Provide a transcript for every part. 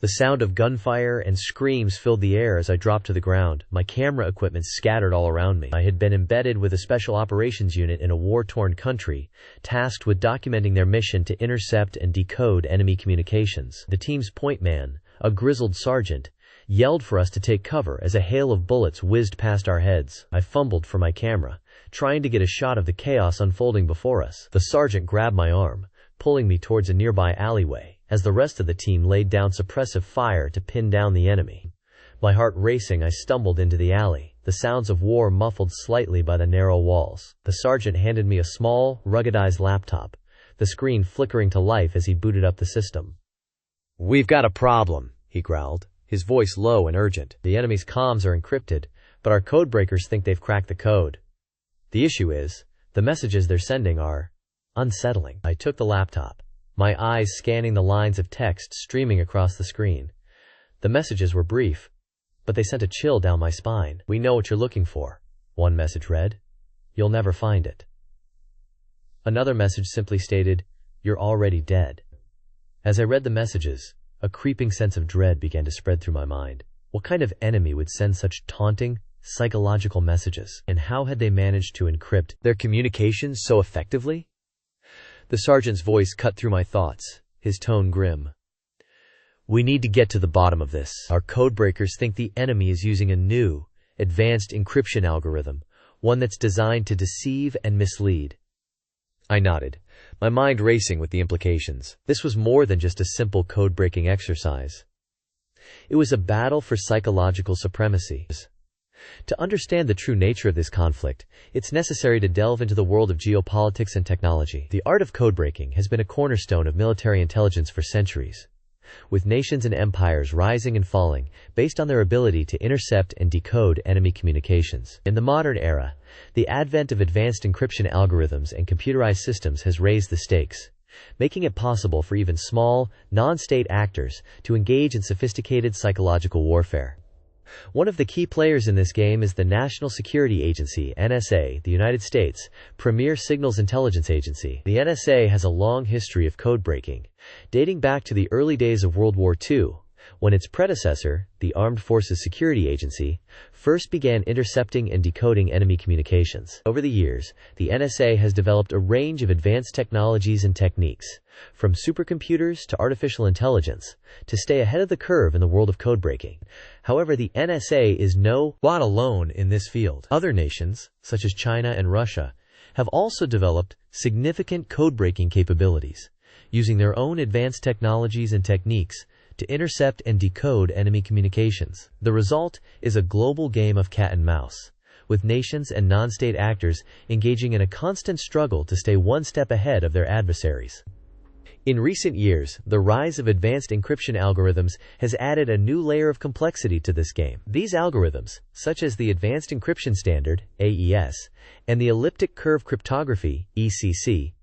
The sound of gunfire and screams filled the air as I dropped to the ground, my camera equipment scattered all around me. I had been embedded with a special operations unit in a war-torn country, tasked with documenting their mission to intercept and decode enemy communications. The team's point man, a grizzled sergeant, yelled for us to take cover as a hail of bullets whizzed past our heads. I fumbled for my camera, trying to get a shot of the chaos unfolding before us. The sergeant grabbed my arm, pulling me towards a nearby alleyway, as the rest of the team laid down suppressive fire to pin down the enemy. My heart racing, I stumbled into the alley, the sounds of war muffled slightly by the narrow walls. The sergeant handed me a small, ruggedized laptop, the screen flickering to life as he booted up the system. "We've got a problem," he growled, his voice low and urgent. "The enemy's comms are encrypted, but our codebreakers think they've cracked the code. The issue is, the messages they're sending are unsettling." I took the laptop, my eyes scanning the lines of text streaming across the screen. The messages were brief, but they sent a chill down my spine. "We know what you're looking for," one message read. "You'll never find it." Another message simply stated, "You're already dead." As I read the messages, a creeping sense of dread began to spread through my mind. What kind of enemy would send such taunting, psychological messages? And how had they managed to encrypt their communications so effectively? The sergeant's voice cut through my thoughts, his tone grim. "We need to get to the bottom of this. Our codebreakers think the enemy is using a new, advanced encryption algorithm, one that's designed to deceive and mislead." I nodded, my mind racing with the implications. This was more than just a simple code-breaking exercise. It was a battle for psychological supremacy. To understand the true nature of this conflict, it's necessary to delve into the world of geopolitics and technology. The art of codebreaking has been a cornerstone of military intelligence for centuries, with nations and empires rising and falling based on their ability to intercept and decode enemy communications. In the modern era, the advent of advanced encryption algorithms and computerized systems has raised the stakes, making it possible for even small, non-state actors to engage in sophisticated psychological warfare. One of the key players in this game is the National Security Agency, NSA, the United States' premier signals intelligence agency. The NSA has a long history of code-breaking, dating back to the early days of World War II, when its predecessor, the Armed Forces Security Agency, first began intercepting and decoding enemy communications. Over the years, the NSA has developed a range of advanced technologies and techniques, from supercomputers to artificial intelligence, to stay ahead of the curve in the world of codebreaking. However, the NSA is not alone in this field. Other nations, such as China and Russia, have also developed significant codebreaking capabilities, using their own advanced technologies and techniques to intercept and decode enemy communications. The result is a global game of cat and mouse, with nations and non-state actors engaging in a constant struggle to stay one step ahead of their adversaries. In recent years, the rise of advanced encryption algorithms has added a new layer of complexity to this game. These algorithms, such as the Advanced Encryption Standard, AES, and the Elliptic Curve Cryptography, ECC,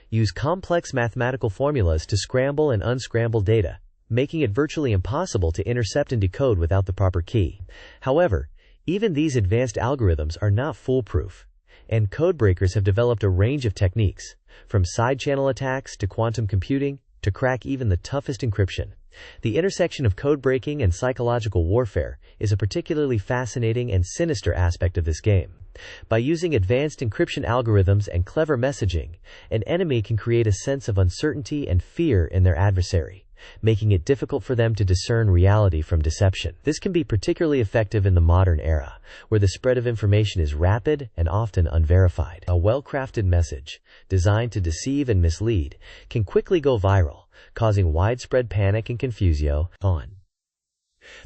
use complex mathematical formulas to scramble and unscramble data, making it virtually impossible to intercept and decode without the proper key. However, even these advanced algorithms are not foolproof, and codebreakers have developed a range of techniques, from side-channel attacks to quantum computing, to crack even the toughest encryption. The intersection of codebreaking and psychological warfare is a particularly fascinating and sinister aspect of this game. By using advanced encryption algorithms and clever messaging, an enemy can create a sense of uncertainty and fear in their adversary, making it difficult for them to discern reality from deception. This can be particularly effective in the modern era, where the spread of information is rapid and often unverified. A well-crafted message, designed to deceive and mislead, can quickly go viral, causing widespread panic and confusion.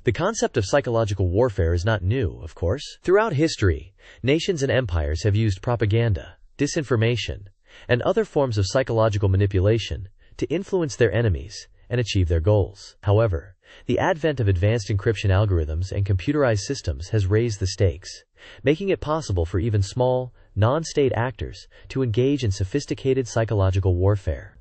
The concept of psychological warfare is not new, of course. Throughout history, nations and empires have used propaganda, disinformation, and other forms of psychological manipulation to influence their enemies and achieve their goals. However, the advent of advanced encryption algorithms and computerized systems has raised the stakes, making it possible for even small, non-state actors to engage in sophisticated psychological warfare.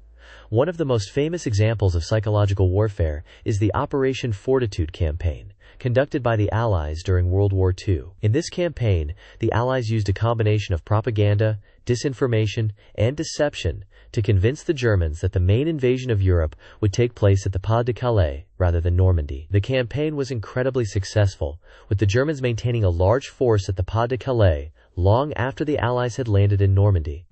One of the most famous examples of psychological warfare is the Operation Fortitude campaign, conducted by the Allies during World War II. In this campaign, the Allies used a combination of propaganda, disinformation, and deception to convince the Germans that the main invasion of Europe would take place at the Pas de Calais rather than Normandy. The campaign was incredibly successful, with the Germans maintaining a large force at the Pas de Calais long after the Allies had landed in Normandy.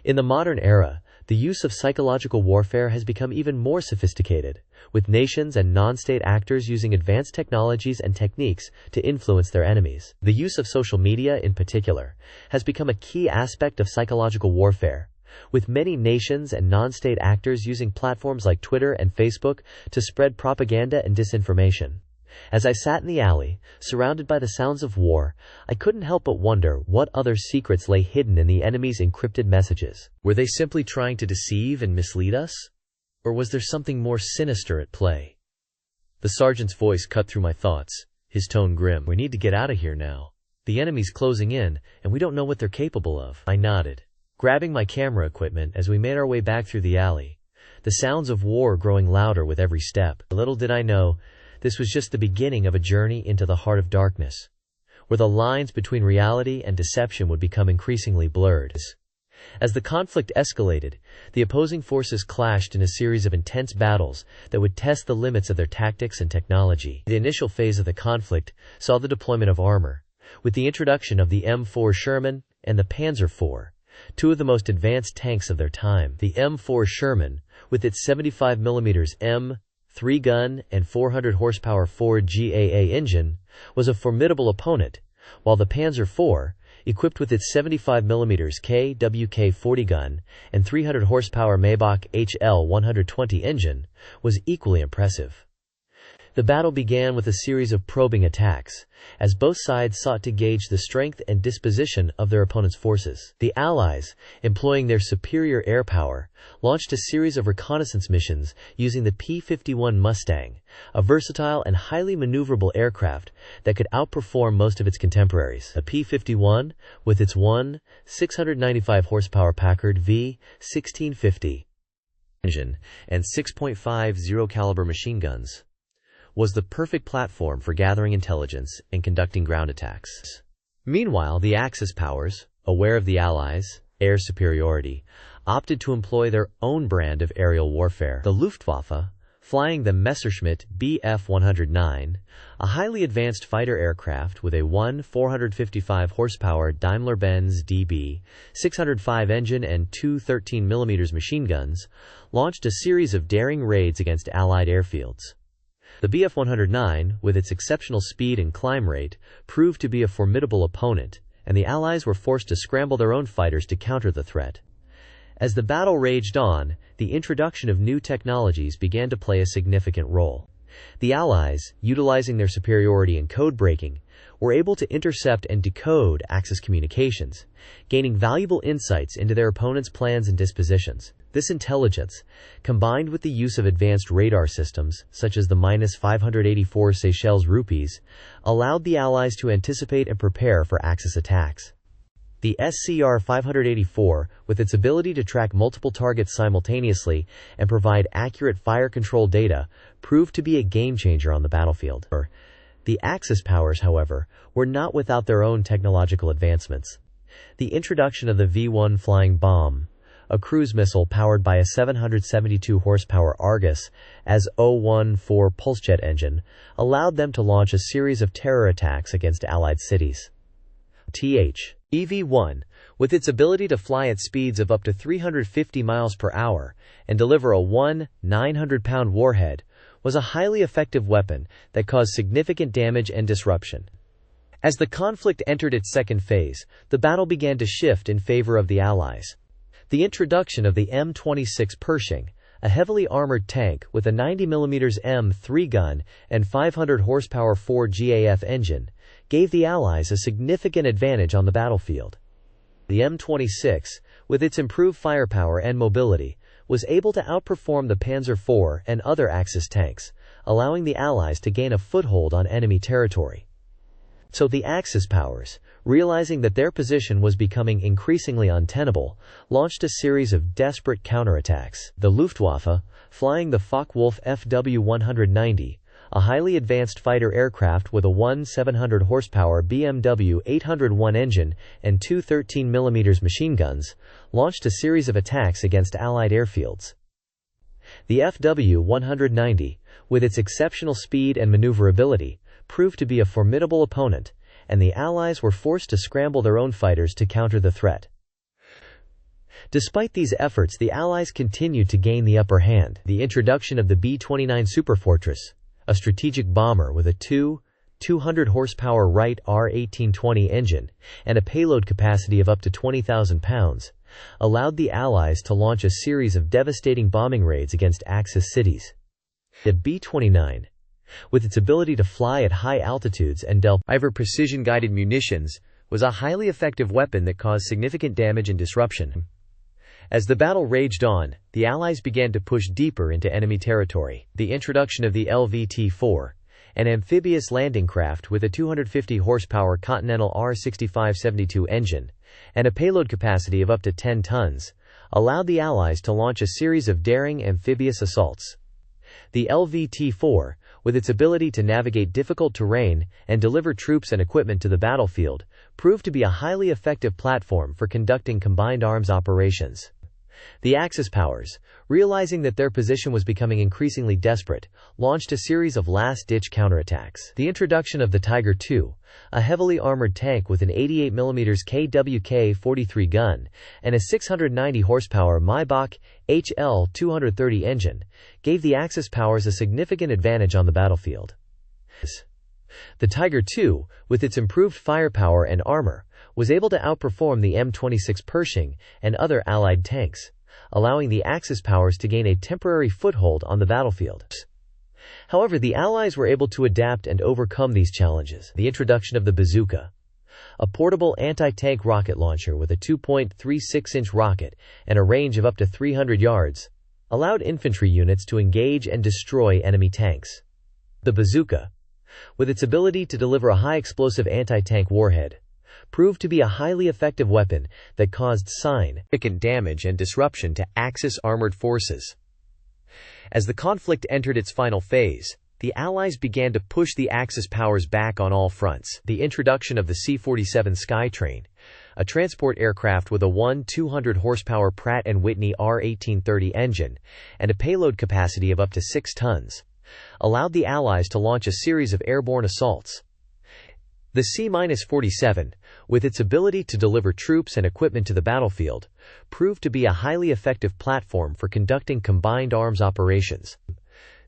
In the modern era, the use of psychological warfare has become even more sophisticated, with nations and non-state actors using advanced technologies and techniques to influence their enemies. The use of social media, in particular, has become a key aspect of psychological warfare, with many nations and non-state actors using platforms like Twitter and Facebook to spread propaganda and disinformation. As I sat in the alley, surrounded by the sounds of war, I couldn't help but wonder what other secrets lay hidden in the enemy's encrypted messages. Were they simply trying to deceive and mislead us? Or was there something more sinister at play? The sergeant's voice cut through my thoughts, his tone grim. We need to get out of here now. The enemy's closing in, and we don't know what they're capable of. I nodded, grabbing my camera equipment as we made our way back through the alley, the sounds of war growing louder with every step. Little did I know, this was just the beginning of a journey into the heart of darkness, where the lines between reality and deception would become increasingly blurred. As the conflict escalated, the opposing forces clashed in a series of intense battles that would test the limits of their tactics and technology. The initial phase of the conflict saw the deployment of armor, with the introduction of the M4 Sherman and the Panzer IV, two of the most advanced tanks of their time. The M4 Sherman, with its 75mm M3 gun and 400 horsepower Ford GAA engine, was a formidable opponent, while the Panzer IV, equipped with its 75mm KWK-40 gun and 300 horsepower Maybach HL-120 engine, was equally impressive. The battle began with a series of probing attacks, as both sides sought to gauge the strength and disposition of their opponent's forces. The Allies, employing their superior air power, launched a series of reconnaissance missions using the P-51 Mustang, a versatile and highly maneuverable aircraft that could outperform most of its contemporaries. The P-51, with its 695 horsepower Packard V-1650 engine and 6.50 caliber machine guns, was the perfect platform for gathering intelligence and conducting ground attacks. Meanwhile, the Axis powers, aware of the Allies' air superiority, opted to employ their own brand of aerial warfare. The Luftwaffe, flying the Messerschmitt Bf-109, a highly advanced fighter aircraft with a 455 horsepower Daimler-Benz DB-605 engine and two 13mm machine guns, launched a series of daring raids against Allied airfields. The Bf-109, with its exceptional speed and climb rate, proved to be a formidable opponent, and the Allies were forced to scramble their own fighters to counter the threat. As the battle raged on, the introduction of new technologies began to play a significant role. The Allies, utilizing their superiority in code breaking, were able to intercept and decode Axis communications, gaining valuable insights into their opponent's plans and dispositions. This intelligence, combined with the use of advanced radar systems, such as the -584 Seychelles rupees, allowed the Allies to anticipate and prepare for Axis attacks. The SCR-584, with its ability to track multiple targets simultaneously and provide accurate fire control data, proved to be a game-changer on the battlefield. The Axis powers, however, were not without their own technological advancements. The introduction of the V-1 flying bomb, a cruise missile powered by a 772 horsepower Argus AS-014 pulsejet engine, allowed them to launch a series of terror attacks against Allied cities. EV-1, with its ability to fly at speeds of up to 350 miles per hour and deliver a 900-pound warhead, was a highly effective weapon that caused significant damage and disruption. As the conflict entered its second phase, the battle began to shift in favor of the Allies. The introduction of the M26 Pershing, a heavily armored tank with a 90mm M3 gun and 500 horsepower Ford GAF engine, gave the Allies a significant advantage on the battlefield. The M26, with its improved firepower and mobility, was able to outperform the Panzer IV and other Axis tanks, allowing the Allies to gain a foothold on enemy territory. So the Axis powers, realizing that their position was becoming increasingly untenable, launched a series of desperate counterattacks. The Luftwaffe, flying the Focke-Wulf FW-190, a highly advanced fighter aircraft with a 1,700 horsepower BMW 801 engine and two 13mm machine guns, launched a series of attacks against Allied airfields. The FW-190, with its exceptional speed and maneuverability, proved to be a formidable opponent, and the Allies were forced to scramble their own fighters to counter the threat. Despite these efforts, the Allies continued to gain the upper hand. The introduction of the B-29 Superfortress, a strategic bomber with a 200 horsepower Wright R-1820 engine and a payload capacity of up to 20,000 pounds, allowed the Allies to launch a series of devastating bombing raids against Axis cities. The B-29, with its ability to fly at high altitudes and deliver precision-guided munitions, was a highly effective weapon that caused significant damage and disruption. As the battle raged on, the Allies began to push deeper into enemy territory. The introduction of the LVT-4, an amphibious landing craft with a 250 horsepower Continental R-6572 engine and a payload capacity of up to 10 tons, allowed the Allies to launch a series of daring amphibious assaults. The LVT-4, with its ability to navigate difficult terrain and deliver troops and equipment to the battlefield, proved to be a highly effective platform for conducting combined arms operations. The Axis powers, realizing that their position was becoming increasingly desperate, launched a series of last-ditch counterattacks. The introduction of the Tiger II, a heavily armored tank with an 88mm KWK-43 gun and a 690 horsepower Maybach HL-230 engine, gave the Axis powers a significant advantage on the battlefield. The Tiger II, with its improved firepower and armor, was able to outperform the M26 Pershing and other Allied tanks, allowing the Axis powers to gain a temporary foothold on the battlefield. However, the Allies were able to adapt and overcome these challenges. The introduction of the bazooka, a portable anti-tank rocket launcher with a 2.36-inch rocket and a range of up to 300 yards, allowed infantry units to engage and destroy enemy tanks. The bazooka, with its ability to deliver a high-explosive anti-tank warhead, proved to be a highly effective weapon that caused significant damage and disruption to Axis armored forces. As the conflict entered its final phase, the Allies began to push the Axis powers back on all fronts. The introduction of the C-47 Skytrain, a transport aircraft with a 1,200 horsepower Pratt & Whitney R-1830 engine and a payload capacity of up to 6 tons, allowed the Allies to launch a series of airborne assaults. The C-47, with its ability to deliver troops and equipment to the battlefield, proved to be a highly effective platform for conducting combined arms operations.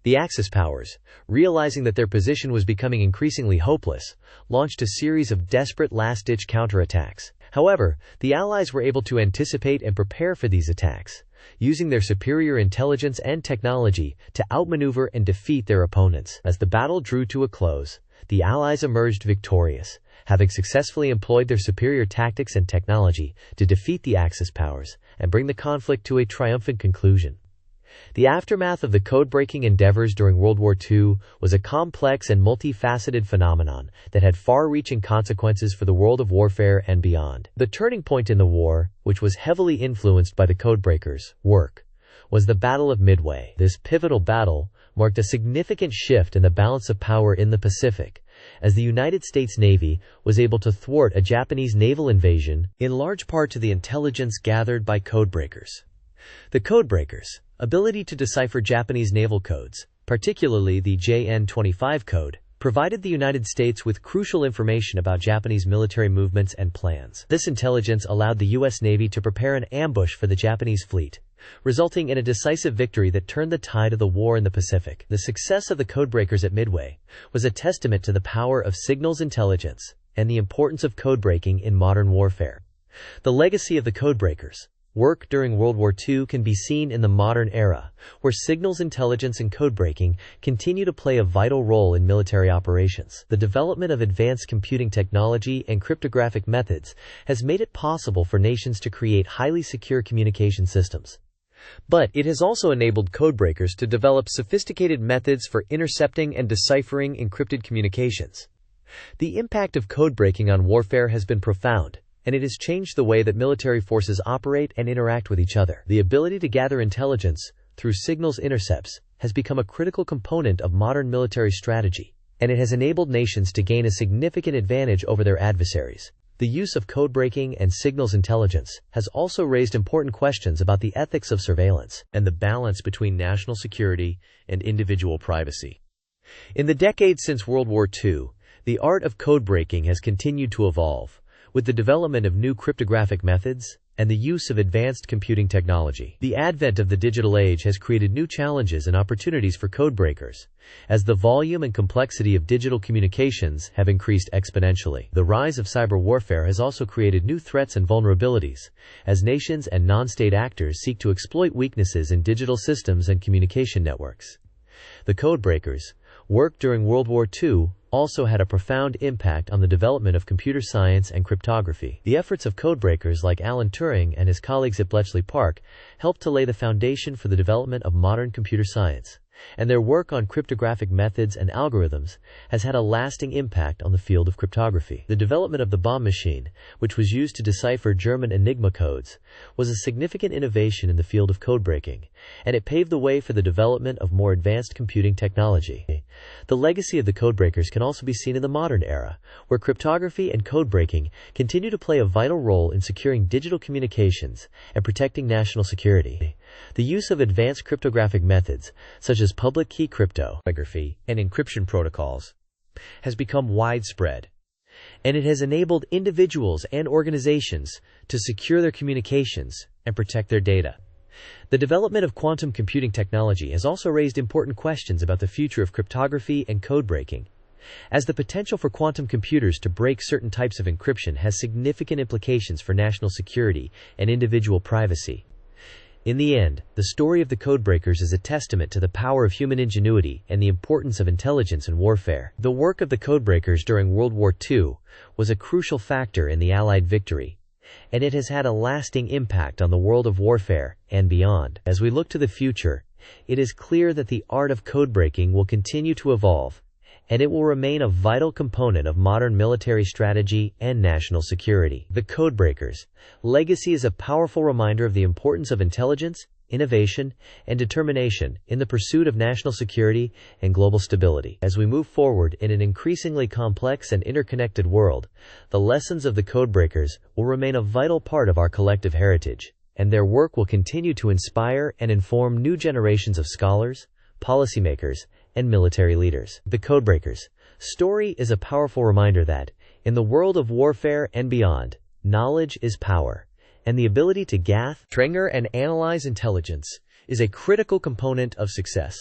The Axis powers, realizing that their position was becoming increasingly hopeless, launched a series of desperate last-ditch counterattacks. However, the Allies were able to anticipate and prepare for these attacks, using their superior intelligence and technology to outmaneuver and defeat their opponents. As the battle drew to a close, the Allies emerged victorious, having successfully employed their superior tactics and technology to defeat the Axis powers and bring the conflict to a triumphant conclusion. The aftermath of the code-breaking endeavors during World War II was a complex and multifaceted phenomenon that had far-reaching consequences for the world of warfare and beyond. The turning point in the war, which was heavily influenced by the Codebreakers' work, was the Battle of Midway. This pivotal battle marked a significant shift in the balance of power in the Pacific, as the United States Navy was able to thwart a Japanese naval invasion, in large part to the intelligence gathered by Codebreakers. The Codebreakers' ability to decipher Japanese naval codes, particularly the JN-25 code, provided the United States with crucial information about Japanese military movements and plans. This intelligence allowed the U.S. Navy to prepare an ambush for the Japanese fleet, resulting in a decisive victory that turned the tide of the war in the Pacific. The success of the Codebreakers at Midway was a testament to the power of signals intelligence and the importance of codebreaking in modern warfare. The legacy of the Codebreakers' work during World War II can be seen in the modern era, where signals intelligence and codebreaking continue to play a vital role in military operations. The development of advanced computing technology and cryptographic methods has made it possible for nations to create highly secure communication systems. But it has also enabled codebreakers to develop sophisticated methods for intercepting and deciphering encrypted communications. The impact of codebreaking on warfare has been profound, and it has changed the way that military forces operate and interact with each other. The ability to gather intelligence, through signals intercepts, has become a critical component of modern military strategy, and it has enabled nations to gain a significant advantage over their adversaries. The use of code-breaking and signals intelligence has also raised important questions about the ethics of surveillance and the balance between national security and individual privacy. In the decades since World War II, the art of code-breaking has continued to evolve, with the development of new cryptographic methods and the use of advanced computing technology. The advent of the digital age has created new challenges and opportunities for codebreakers, as the volume and complexity of digital communications have increased exponentially. The rise of cyber warfare has also created new threats and vulnerabilities, as nations and non-state actors seek to exploit weaknesses in digital systems and communication networks. The codebreakers' work during World War II also had a profound impact on the development of computer science and cryptography. The efforts of codebreakers like Alan Turing and his colleagues at Bletchley Park helped to lay the foundation for the development of modern computer science, and their work on cryptographic methods and algorithms has had a lasting impact on the field of cryptography. The development of the bomb machine, which was used to decipher German Enigma codes, was a significant innovation in the field of codebreaking, and it paved the way for the development of more advanced computing technology. The legacy of the codebreakers can also be seen in the modern era, where cryptography and codebreaking continue to play a vital role in securing digital communications and protecting national security. The use of advanced cryptographic methods, such as public key cryptography and encryption protocols, has become widespread, and it has enabled individuals and organizations to secure their communications and protect their data. The development of quantum computing technology has also raised important questions about the future of cryptography and codebreaking, as the potential for quantum computers to break certain types of encryption has significant implications for national security and individual privacy. In the end, the story of the codebreakers is a testament to the power of human ingenuity and the importance of intelligence in warfare. The work of the codebreakers during World War II was a crucial factor in the Allied victory, and it has had a lasting impact on the world of warfare and beyond. As we look to the future, it is clear that the art of codebreaking will continue to evolve, and it will remain a vital component of modern military strategy and national security. The codebreakers' legacy is a powerful reminder of the importance of intelligence, innovation, and determination in the pursuit of national security and global stability. As we move forward in an increasingly complex and interconnected world, the lessons of the codebreakers will remain a vital part of our collective heritage, and their work will continue to inspire and inform new generations of scholars, policymakers, and military leaders. The codebreakers' story is a powerful reminder that, in the world of warfare and beyond, knowledge is power, and the ability to gather, trigger, and analyze intelligence is a critical component of success.